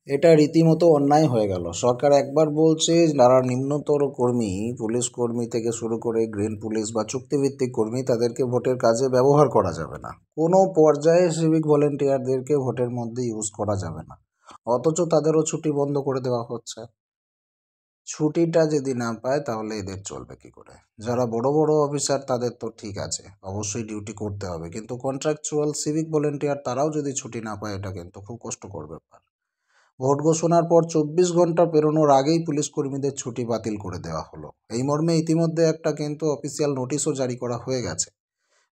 এটা রীতিমতো অন্যায় হয়ে গেল। সরকার একবার বলছে যারা নিম্নতর কর্মী, পুলিশ কর্মী থেকে শুরু করে গ্রিন পুলিশ বা চুক্তিভিত্তিক কর্মী, তাদেরকে ভোটের কাজে ব্যবহার করা যাবে না। কোনো পর্যায়ে সিভিক ভলেন্টিয়ারদেরকে ভোটের মধ্যে ইউজ করা যাবে না, অথচ তাদেরও ছুটি বন্ধ করে দেওয়া হচ্ছে। ছুটিটা যদি না পায় তাহলে এদের চলবে কি করে? যারা বড় বড় অফিসার তাদের তো ঠিক আছে, অবশ্যই ডিউটি করতে হবে, কিন্তু কন্ট্রাকচুয়াল সিভিক ভলেন্টিয়ার তারাও যদি ছুটি না পায়, এটা কিন্তু খুব কষ্টকর ব্যাপার। ভোট ঘোষণার পর 24 ঘন্টা পেরোনোর আগেই পুলিশ কর্মীদের ছুটি বাতিল করে দেওয়া হলো। এই মর্মে ইতিমধ্যে একটা কিন্তু অফিসিয়াল নোটিশও জারি করা হয়ে গেছে।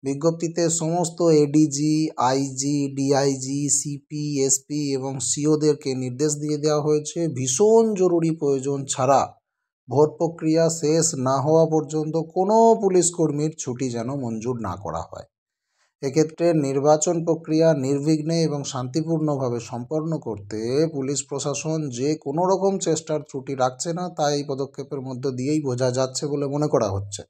বিজ্ঞপ্তিতে সমস্ত ADG, IG, DIG, CP, SP এবং সিওদেরকে নির্দেশ দিয়ে দেওয়া হয়েছে ভীষণ জরুরি প্রয়োজন ছাড়া ভোট প্রক্রিয়া শেষ না হওয়া পর্যন্ত কোনো পুলিশ কর্মীর ছুটি যেন মঞ্জুর না করা হয়। এক্ষেত্রে নির্বাচন প্রক্রিয়া নির্বিঘ্নে এবং শান্তিপূর্ণভাবে সম্পন্ন করতে পুলিশ প্রশাসন যে কোনো রকম চেষ্টার ত্রুটি রাখছে না, তা এই পদক্ষেপের মধ্য দিয়েই বোঝা যাচ্ছে বলে মনে করা হচ্ছে।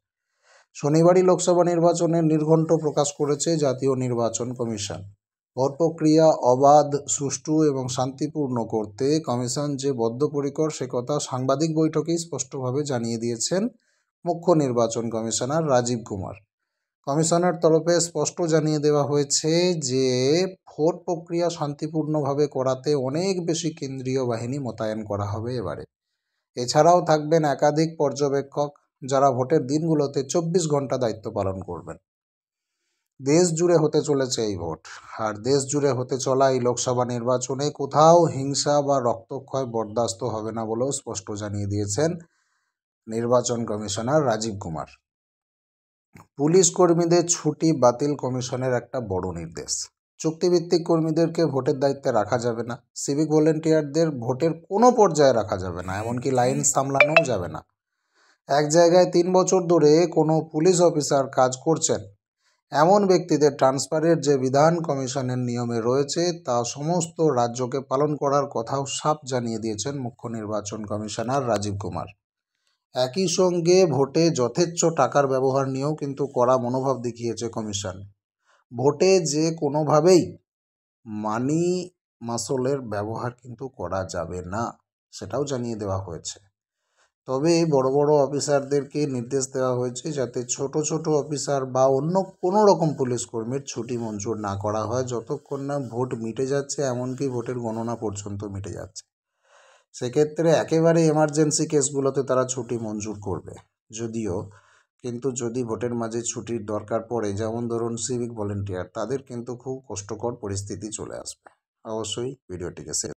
শনিবারই লোকসভা নির্বাচনের নির্ঘণ্ট প্রকাশ করেছে জাতীয় নির্বাচন কমিশন। ভোট প্রক্রিয়া অবাধ, সুষ্ঠু এবং শান্তিপূর্ণ করতে কমিশন যে বদ্ধপরিকর, সে কথা সাংবাদিক বৈঠকেই স্পষ্টভাবে জানিয়ে দিয়েছেন মুখ্য নির্বাচন কমিশনার রাজীব কুমার। কমিশনের তরফে স্পষ্ট জানিয়ে দেওয়া হয়েছে যে ভোট প্রক্রিয়া শান্তিপূর্ণভাবে করাতে অনেক বেশি কেন্দ্রীয় বাহিনী মোতায়েন করা হবে এবারে। এছাড়াও থাকবেন একাধিক পর্যবেক্ষক, যারা ভোটের দিনগুলোতে 24 ঘন্টা দায়িত্ব পালন করবেন। দেশ জুড়ে হতে চলেছে এই ভোট, আর দেশ জুড়ে হতে চলা এই লোকসভা নির্বাচনে কোথাও হিংসা বা রক্তক্ষয় বরদাস্ত হবে না বলেও স্পষ্ট জানিয়ে দিয়েছেন নির্বাচন কমিশনার রাজীব কুমার। পুলিশ কর্মীদের ছুটি বাতিল কমিশনের একটা বড় নির্দেশ। চুক্তিভিত্তিক কর্মীদেরকে ভোটের দায়িত্বে রাখা যাবে না, সিভিক ভলেন্টিয়ারদের ভোটের কোনো পর্যায়ে রাখা যাবে না, এমনকি লাইন সামলানোও যাবে না। এক জায়গায় 3 বছর ধরে কোনো পুলিশ অফিসার কাজ করছেন এমন ব্যক্তিদের ট্রান্সফারের যে বিধান কমিশনের নিয়মে রয়েছে, তা সমস্ত রাজ্যকে পালন করার কথাও সাফ জানিয়ে দিয়েছেন মুখ্য নির্বাচন কমিশনার রাজীব কুমার। একই সঙ্গে ভোটে যথেচ্ছ টাকার ব্যবহার নিয়েও কিন্তু কড়া মনোভাব দেখিয়েছে কমিশন। ভোটে যে কোনোভাবেই মানি মাসলের ব্যবহার কিন্তু করা যাবে না, সেটাও জানিয়ে দেওয়া হয়েছে। তবে বড় বড় অফিসারদেরকে নির্দেশ দেওয়া হয়েছে যাতে ছোট ছোট অফিসার বা অন্য কোনো রকম পুলিশ কর্মীর ছুটি মঞ্জুর না করা হয় যতক্ষণ না ভোট মিটে যাচ্ছে, এমনকি ভোটের গণনা পর্যন্ত মিটে যাচ্ছে। সেক্ষেত্রে একেবারে এমার্জেন্সি কেসগুলোতে তারা ছুটি মঞ্জুর করবে যদিও, কিন্তু যদি ভোটের মাঝে ছুটির দরকার পড়ে, যেমন ধরুন সিভিক ভলেন্টিয়ার, তাদের কিন্তু খুব কষ্টকর পরিস্থিতি চলে আসবে। অবশ্যই ভিডিওটিকে শেয়ার